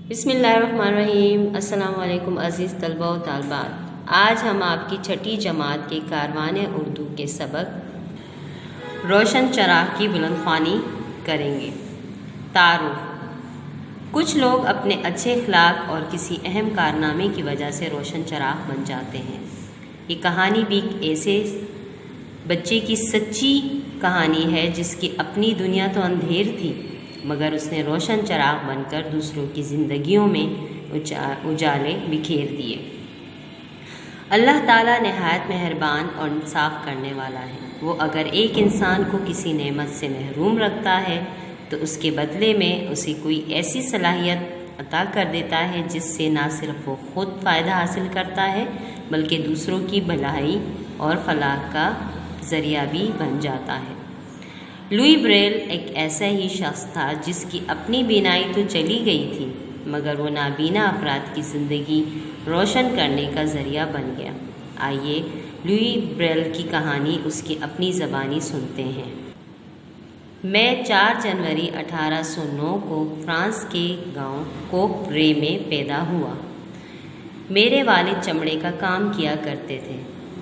بسم اللہ الرحمن الرحیم۔ السلام علیکم عزیز طلبہ و طالبات، آج ہم آپ کی چھٹی جماعت کے کاروان اردو کے سبق روشن چراغ کی بلند خوانی کریں گے۔ تعارف۔ کچھ لوگ اپنے اچھے اخلاق اور کسی اہم کارنامے کی وجہ سے روشن چراغ بن جاتے ہیں۔ یہ کہانی بھی ایسے بچے کی سچی کہانی ہے جس کی اپنی دنیا تو اندھیر تھی، مگر اس نے روشن چراغ بن کر دوسروں کی زندگیوں میں اجالے بکھیر دیے۔ اللہ تعالیٰ نہایت مہربان اور انصاف کرنے والا ہے۔ وہ اگر ایک انسان کو کسی نعمت سے محروم رکھتا ہے تو اس کے بدلے میں اسے کوئی ایسی صلاحیت عطا کر دیتا ہے جس سے نہ صرف وہ خود فائدہ حاصل کرتا ہے بلکہ دوسروں کی بھلائی اور فلاح کا ذریعہ بھی بن جاتا ہے۔ لوئی بریل ایک ایسا ہی شخص تھا جس کی اپنی بینائی تو چلی گئی تھی، مگر وہ نابینا افراد کی زندگی روشن کرنے کا ذریعہ بن گیا۔ آئیے لوئی بریل کی کہانی اس کی اپنی زبانی سنتے ہیں۔ میں 4 جنوری 1809 کو فرانس کے گاؤں کوپرے میں پیدا ہوا۔ میرے والد چمڑے کا کام کیا کرتے تھے۔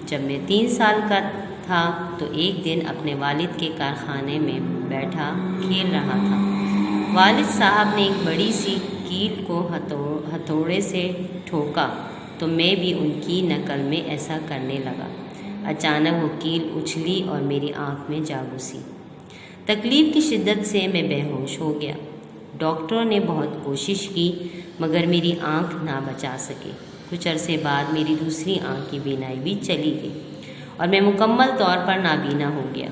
جب میں 3 سال کا تھا تو ایک دن اپنے والد کے کارخانے میں بیٹھا کھیل رہا تھا۔ والد صاحب نے ایک بڑی سی کیل کو ہتھوڑے سے ٹھوکا تو میں بھی ان کی نقل میں ایسا کرنے لگا۔ اچانک وہ کیل اچھلی اور میری آنکھ میں جا گھسی۔ تکلیف کی شدت سے میں بے ہوش ہو گیا۔ ڈاکٹروں نے بہت کوشش کی مگر میری آنکھ نہ بچا سکے۔ کچھ عرصے بعد میری دوسری آنکھ کی بینائی بھی چلی گئی اور میں مکمل طور پر نابینا ہو گیا۔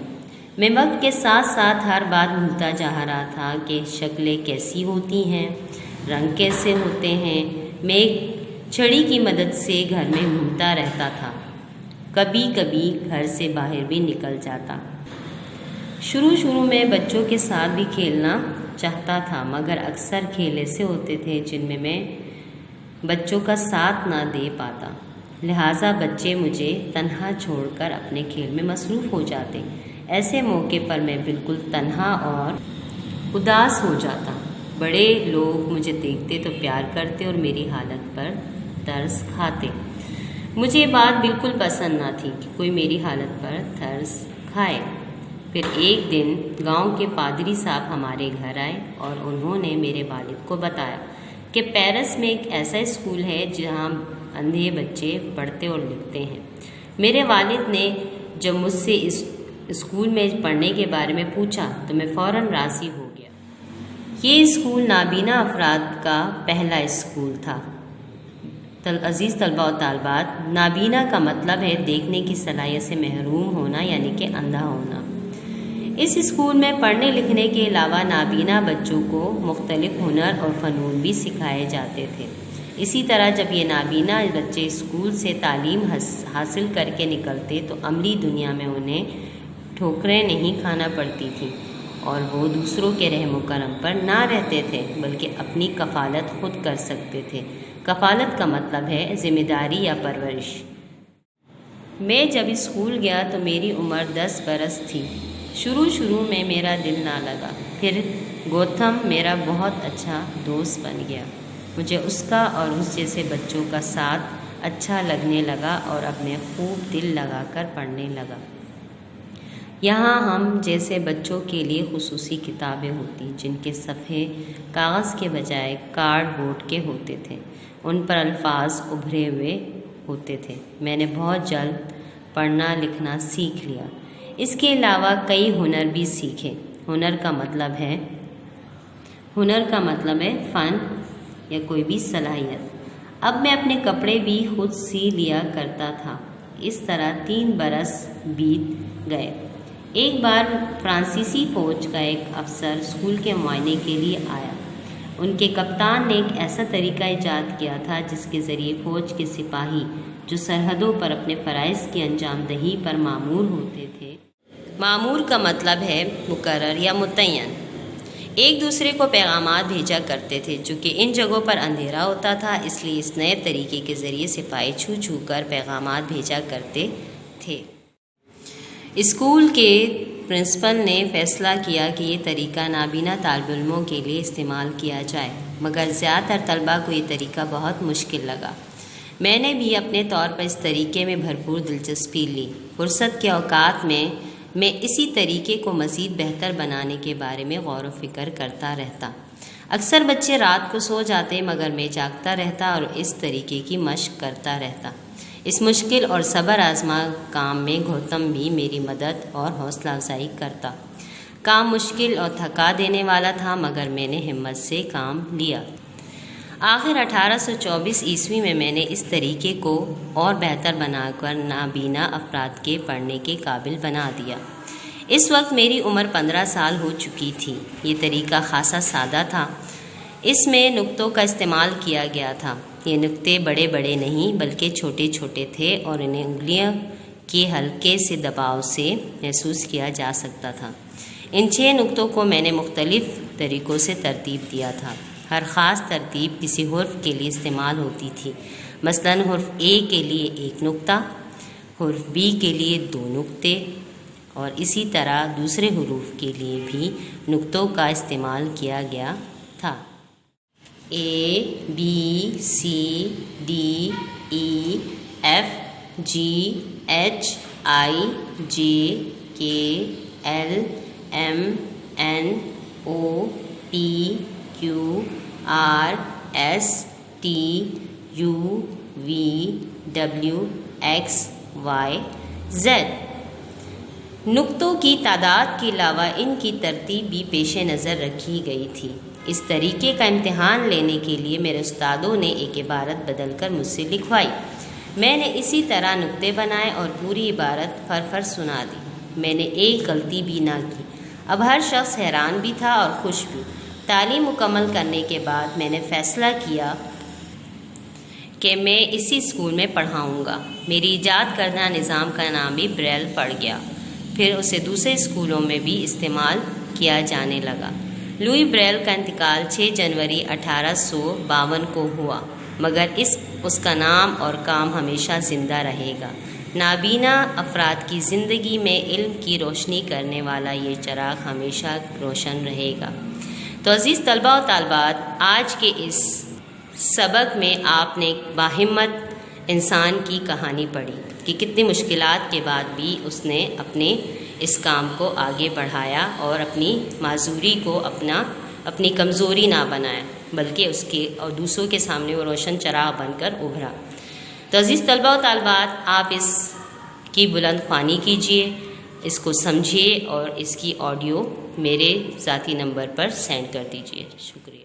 میں وقت کے ساتھ ساتھ ہر بات بھولتا جا رہا تھا کہ شکلیں کیسی ہوتی ہیں، رنگ کیسے ہوتے ہیں۔ میں ایک چھڑی کی مدد سے گھر میں گھومتا رہتا تھا، کبھی کبھی گھر سے باہر بھی نکل جاتا۔ شروع میں بچوں کے ساتھ بھی کھیلنا چاہتا تھا مگر اکثر کھیل ایسے ہوتے تھے جن میں بچوں کا ساتھ نہ دے پاتا، لہٰذا بچے مجھے تنہا چھوڑ کر اپنے کھیل میں مصروف ہو جاتے۔ ایسے موقع پر میں بالکل تنہا اور اداس ہو جاتا۔ بڑے لوگ مجھے دیکھتے تو پیار کرتے اور میری حالت پر ترس کھاتے۔ مجھے یہ بات بالکل پسند نہ تھی کہ کوئی میری حالت پر ترس کھائے۔ پھر ایک دن گاؤں کے پادری صاحب ہمارے گھر آئے اور انہوں نے میرے والد کو بتایا کہ پیرس میں ایک ایسا اسکول ہے جہاں اندھے بچے پڑھتے اور لکھتے ہیں۔ میرے والد نے جب مجھ سے اس اسکول میں پڑھنے کے بارے میں پوچھا تو میں فوراً راضی ہو گیا۔ یہ اسکول نابینا افراد کا پہلا اسکول تھا۔ عزیز طلبہ و طالبات، نابینا کا مطلب ہے دیکھنے کی صلاحیت سے محروم ہونا، یعنی کہ اندھا ہونا۔ اس اسکول میں پڑھنے لکھنے کے علاوہ نابینا بچوں کو مختلف ہنر اور فنون بھی سکھائے جاتے تھے۔ اسی طرح جب یہ نابینا بچے اسکول سے تعلیم حاصل کر کے نکلتے تو عملی دنیا میں انہیں ٹھوکریں نہیں کھانا پڑتی تھیں اور وہ دوسروں کے رحم و کرم پر نہ رہتے تھے بلکہ اپنی کفالت خود کر سکتے تھے۔ کفالت کا مطلب ہے ذمہ داری یا پرورش۔ میں جب اسکول گیا تو میری عمر 10 برس تھی۔ شروع میں میرا دل نہ لگا، پھر گوتم میرا بہت اچھا دوست بن گیا۔ مجھے اس کا اور اس جیسے بچوں کا ساتھ اچھا لگنے لگا اور اب میں خوب دل لگا کر پڑھنے لگا۔ یہاں ہم جیسے بچوں کے لیے خصوصی کتابیں ہوتی جن کے صفحے کاغذ کے بجائے کارڈ بورڈ کے ہوتے تھے، ان پر الفاظ ابھرے ہوئے ہوتے تھے۔ میں نے بہت جلد پڑھنا لکھنا سیکھ لیا۔ اس کے علاوہ کئی ہنر بھی سیکھے۔ ہنر کا مطلب ہے فن یا کوئی بھی صلاحیت۔ اب میں اپنے کپڑے بھی خود سی لیا کرتا تھا۔ اس طرح 3 برس بیت گئے۔ ایک بار فرانسیسی فوج کا ایک افسر اسکول کے معائنے کے لیے آیا۔ ان کے کپتان نے ایک ایسا طریقہ ایجاد کیا تھا جس کے ذریعے فوج کے سپاہی جو سرحدوں پر اپنے فرائض کی انجام دہی پر مامور ہوتے تھے، مامور کا مطلب ہے مقرر یا متعین، ایک دوسرے کو پیغامات بھیجا کرتے تھے۔ چونکہ ان جگہوں پر اندھیرا ہوتا تھا اس لیے اس نئے طریقے کے ذریعے سپاہی چھو کر پیغامات بھیجا کرتے تھے۔ اسکول کے پرنسپل نے فیصلہ کیا کہ یہ طریقہ نابینا طالب علموں کے لیے استعمال کیا جائے۔ مگر زیادہ تر طلباء کو یہ طریقہ بہت مشکل لگا۔ میں نے بھی اپنے طور پر اس طریقے میں بھرپور دلچسپی لی۔ فرصت کے اوقات میں اسی طریقے کو مزید بہتر بنانے کے بارے میں غور و فکر کرتا رہتا۔ اکثر بچے رات کو سو جاتے مگر میں جاگتا رہتا اور اس طریقے کی مشق کرتا رہتا۔ اس مشکل اور صبر آزما کام میں گوتم بھی میری مدد اور حوصلہ افزائی کرتا۔ کام مشکل اور تھکا دینے والا تھا مگر میں نے ہمت سے کام لیا۔ آخر 1824 عیسوی میں نے اس طریقے کو اور بہتر بنا کر نابینا افراد کے پڑھنے کے قابل بنا دیا۔ اس وقت میری عمر 15 سال ہو چکی تھی۔ یہ طریقہ خاصا سادہ تھا۔ اس میں نقطوں کا استعمال کیا گیا تھا۔ یہ نقطے بڑے بڑے نہیں بلکہ چھوٹے چھوٹے تھے اور انہیں انگلیوں کے ہلکے سے دباؤ سے محسوس کیا جا سکتا تھا۔ ان 6 نقطوں کو میں نے مختلف طریقوں سے ترتیب دیا تھا۔ ہر خاص ترتیب کسی حرف کے لیے استعمال ہوتی تھی۔ مثلاً حرف اے کے لیے 1 نقطہ، حرف بی کے لیے 2 نقطے اور اسی طرح دوسرے حروف کے لیے بھی نقطوں کا استعمال کیا گیا تھا۔ A B C D E F G H I J K L M N O P Q R S T U V W X Y Z. نقطوں کی تعداد کے علاوہ ان کی ترتیب بھی پیش نظر رکھی گئی تھی۔ اس طریقے کا امتحان لینے کے لیے میرے استادوں نے ایک عبارت بدل کر مجھ سے لکھوائی۔ میں نے اسی طرح نقطے بنائے اور پوری عبارت فر سنا دی۔ میں نے ایک غلطی بھی نہ کی۔ اب ہر شخص حیران بھی تھا اور خوش بھی۔ تعلیم مکمل کرنے کے بعد میں نے فیصلہ کیا کہ میں اسی اسکول میں پڑھاؤں گا۔ میری ایجاد کردہ نظام کا نام بھی بریل پڑ گیا۔ پھر اسے دوسرے اسکولوں میں بھی استعمال کیا جانے لگا۔ لوئی بریل کا انتقال 6 جنوری 1852 کو ہوا مگر اس کا نام اور کام ہمیشہ زندہ رہے گا۔ نابینا افراد کی زندگی میں علم کی روشنی کرنے والا یہ چراغ ہمیشہ روشن رہے گا۔ تو عزیز طلباء و طالبات، آج کے اس سبق میں آپ نے ایک باہمت انسان کی کہانی پڑھی کہ کتنی مشکلات کے بعد بھی اس نے اپنے اس کام کو آگے بڑھایا اور اپنی معذوری کو اپنی کمزوری نہ بنایا بلکہ اس کے اور دوسروں کے سامنے وہ روشن چراغ بن کر ابھرا۔ تو عزیز طلباء و طالبات، آپ اس کی بلند خوانی کیجیے، اس کو سمجھیے اور اس کی آڈیو میرے ذاتی نمبر پر سینڈ کر دیجیے۔ شکریہ۔